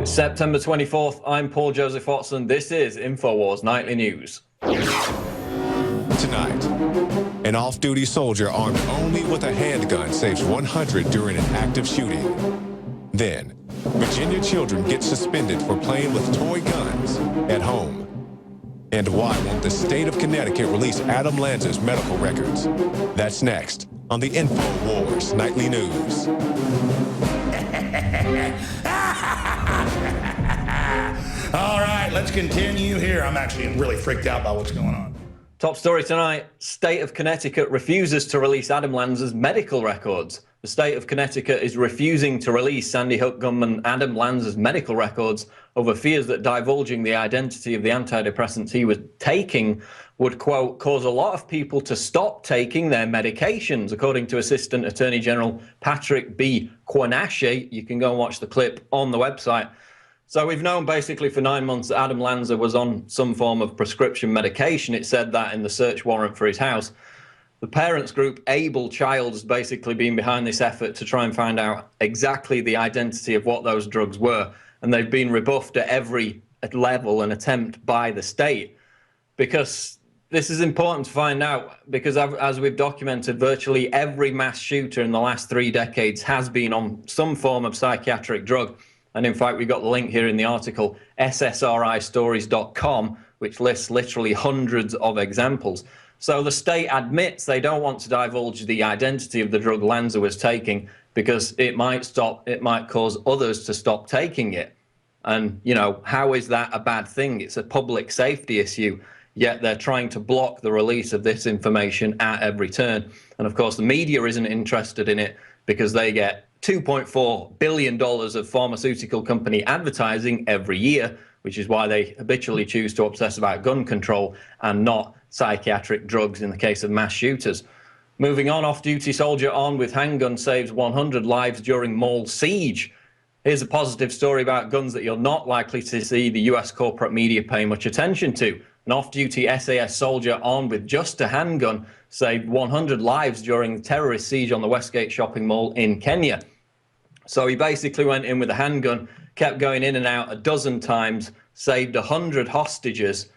It's September 24th. I'm Paul Joseph Watson. This is INFOWARS Nightly News. Tonight, an off-duty soldier armed only with a handgun saves 100 during an active shooting. Then, Virginia children get suspended for playing with toy guns at home. And why won't the state of Connecticut release Adam Lanza's medical records? That's next on the INFOWARS Nightly News. All right, let's continue here. I'm actually really freaked out by what's going on. Top story tonight, state of Connecticut refuses to release Adam Lanza's medical records. The state of Connecticut is refusing to release Sandy Hook gunman Adam Lanza's medical records over fears that divulging the identity of the antidepressants he was taking would, quote, cause a lot of people to stop taking their medications, according to Assistant Attorney General Patrick B. Quinashe. You can go and watch the clip on the website. So we've known basically for 9 months that Adam Lanza was on some form of prescription medication. It said that in the search warrant for his house. The parents group Able Child has basically been behind this effort to try and find out exactly the identity of what those drugs were. And they've been rebuffed at every level and attempt by the state. Because this is important to find out, because as we've documented, virtually every mass shooter in the last 3 decades has been on some form of psychiatric drug. And in fact, we got the link here in the article, ssristories.com, which lists literally hundreds of examples. So the state admits they don't want to divulge the identity of the drug Lanza was taking because it might cause others to stop taking it. And, you know, how is that a bad thing? It's a public safety issue, yet they're trying to block the release of this information at every turn. And of course, the media isn't interested in it because they get $2.4 billion of pharmaceutical company advertising every year, which is why they habitually choose to obsess about gun control and not psychiatric drugs in the case of mass shooters. Moving on, off-duty soldier armed with handgun saves 100 lives during mall siege. Here's a positive story about guns that you're not likely to see the US corporate media pay much attention to. An off-duty SAS soldier armed with just a handgun saved 100 lives during the terrorist siege on the Westgate shopping mall in Kenya. So he basically went in with a handgun, kept going in and out a dozen times, saved 100 hostages.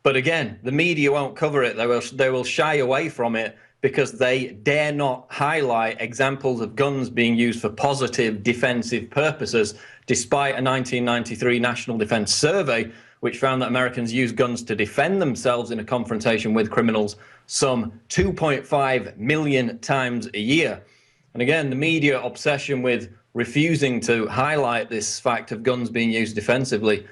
But again, the media won't cover it. They will shy away from it because they dare not highlight examples of guns being used for positive defensive purposes, despite a 1993 National Defense Survey, which found that Americans use guns to defend themselves in a confrontation with criminals some 2.5 million times a year. And again, the media obsession with refusing to highlight this fact of guns being used defensively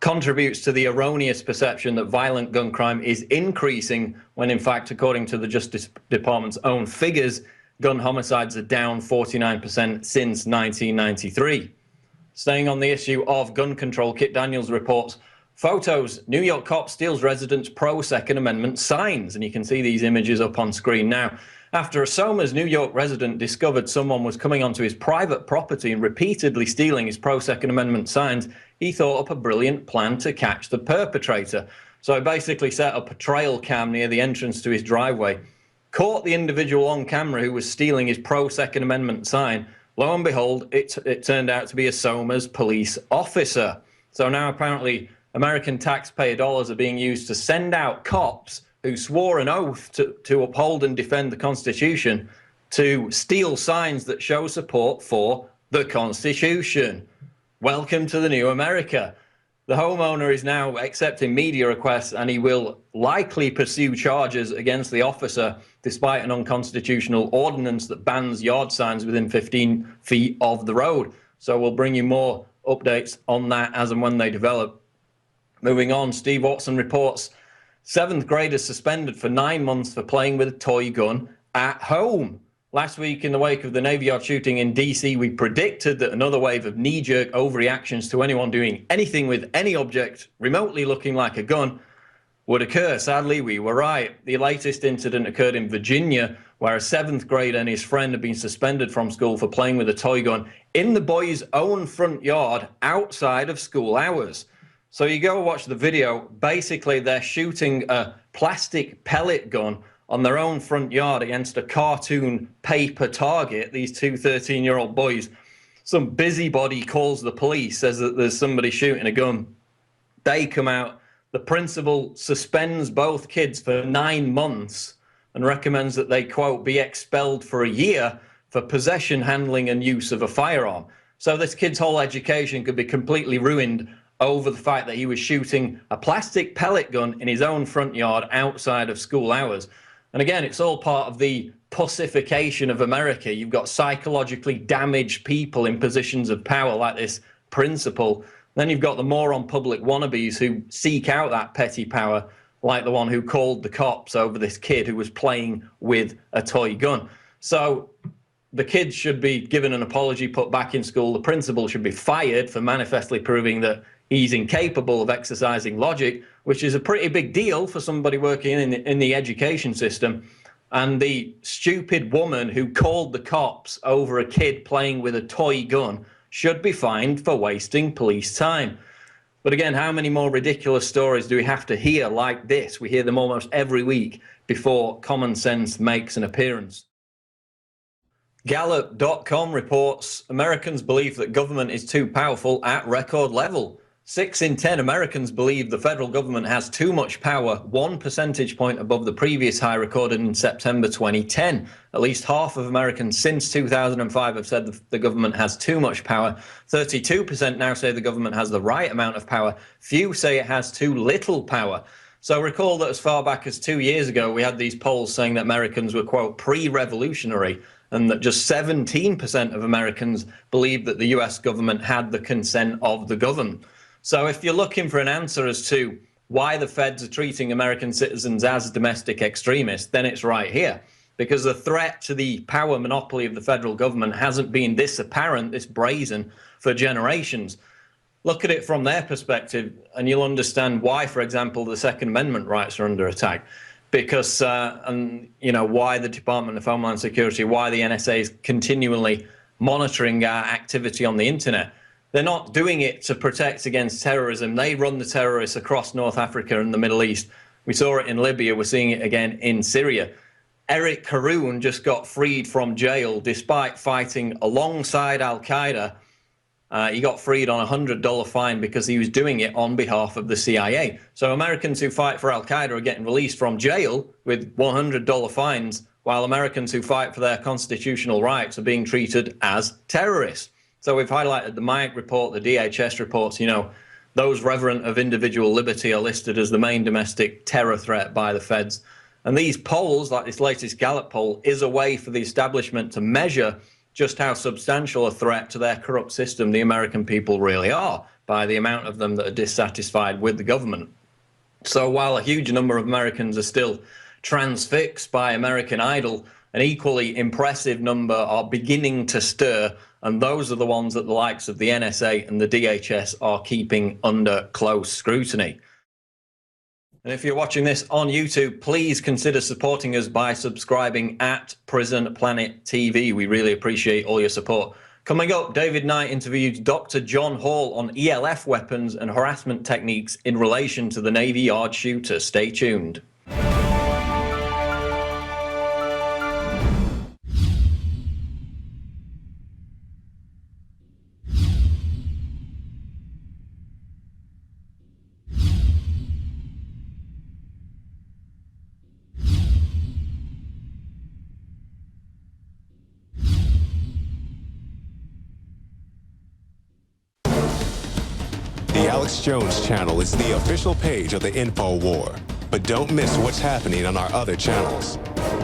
contributes to the erroneous perception that violent gun crime is increasing, when in fact, according to the Justice Department's own figures, gun homicides are down 49% since 1993. Staying on the issue of gun control, Kit Daniels reports photos, New York cop steals residents' pro-Second Amendment signs, and you can see these images up on screen now. After a Somers, New York resident discovered someone was coming onto his private property and repeatedly stealing his pro-Second Amendment signs, he thought up a brilliant plan to catch the perpetrator. So he basically set up a trail cam near the entrance to his driveway, caught the individual on camera who was stealing his pro-Second Amendment sign. Lo and behold, it turned out to be a Somers police officer. So now apparently American taxpayer dollars are being used to send out cops who swore an oath to uphold and defend the Constitution to steal signs that show support for the Constitution. Welcome to the new America. The homeowner is now accepting media requests, and he will likely pursue charges against the officer despite an unconstitutional ordinance that bans yard signs within 15 feet of the road. So we'll bring you more updates on that as and when they develop. Moving on, Steve Watson reports 7th graders suspended for 9 months for playing with a toy gun at home. Last week, in the wake of the Navy Yard shooting in D.C., we predicted that another wave of knee-jerk overreactions to anyone doing anything with any object remotely looking like a gun would occur. Sadly, we were right. The latest incident occurred in Virginia, where a 7th grader and his friend had been suspended from school for playing with a toy gun in the boy's own front yard outside of school hours. So you go watch the video. Basically, they're shooting a plastic pellet gun on their own front yard against a cartoon paper target, these two 13-year-old boys. some busybody calls the police, says that there's somebody shooting a gun. They come out, the principal suspends both kids for 9 months and recommends that they, quote, be expelled for a year for possession, handling, and use of a firearm. So this kid's whole education could be completely ruined over the fact that he was shooting a plastic pellet gun in his own front yard outside of school hours. And again, it's all part of the pussification of America. You've got psychologically damaged people in positions of power like this principal. Then you've got the moron public wannabes who seek out that petty power, like the one who called the cops over this kid who was playing with a toy gun. So the kids should be given an apology, put back in school. The principal should be fired for manifestly proving that he's incapable of exercising logic, which is a pretty big deal for somebody working in the education system. And the stupid woman who called the cops over a kid playing with a toy gun should be fined for wasting police time. But again, how many more ridiculous stories do we have to hear like this? We hear them almost every week before common sense makes an appearance. Gallup.com reports Americans believe that government is too powerful at record level. 6 in 10 Americans believe the federal government has too much power, 1 percentage point above the previous high recorded in September 2010. At least half of Americans since 2005 have said the government has too much power. 32% now say the government has the right amount of power. Few say it has too little power. So recall that as far back as 2 years ago, we had these polls saying that Americans were, quote, pre-revolutionary, and that just 17% of Americans believed that the US government had the consent of the governed. So if you're looking for an answer as to why the feds are treating American citizens as domestic extremists, then it's right here. Because the threat to the power monopoly of the federal government hasn't been this apparent, this brazen, for generations. Look at it from their perspective, and you'll understand why, for example, the Second Amendment rights are under attack. Because, and you know, why the Department of Homeland Security, why the NSA is continually monitoring our activity on the internet. They're not doing it to protect against terrorism. They run the terrorists across North Africa and the Middle East. We saw it in Libya. We're seeing it again in Syria. Eric Caroon just got freed from jail despite fighting alongside Al-Qaeda. He got freed on a $100 fine because he was doing it on behalf of the CIA. So Americans who fight for Al-Qaeda are getting released from jail with $100 fines, while Americans who fight for their constitutional rights are being treated as terrorists. So we've highlighted the Mike report, the DHS reports, you know, those reverent of individual liberty are listed as the main domestic terror threat by the feds. And these polls, like this latest Gallup poll, is a way for the establishment to measure just how substantial a threat to their corrupt system the American people really are by the amount of them that are dissatisfied with the government. So while a huge number of Americans are still transfixed by American Idol, an equally impressive number are beginning to stir, and those are the ones that the likes of the NSA and the DHS are keeping under close scrutiny. And if you're watching this on YouTube, please consider supporting us by subscribing at Prison Planet TV. We really appreciate all your support. Coming up, David Knight interviews Dr. John Hall on ELF weapons and harassment techniques in relation to the Navy Yard shooter. Stay tuned. The Alex Jones channel is the official page of the InfoWar, but don't miss what's happening on our other channels.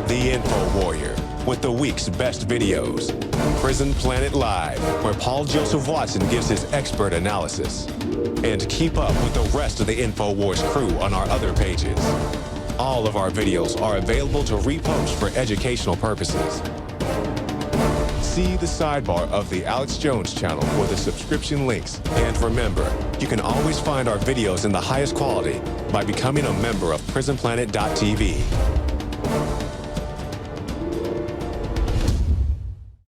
The Info Warrior, with the week's best videos. Prison Planet Live, where Paul Joseph Watson gives his expert analysis. And keep up with the rest of the InfoWars crew on our other pages. All of our videos are available to repost for educational purposes. See the sidebar of the Alex Jones channel for the subscription links. And remember, you can always find our videos in the highest quality by becoming a member of PrisonPlanet.tv.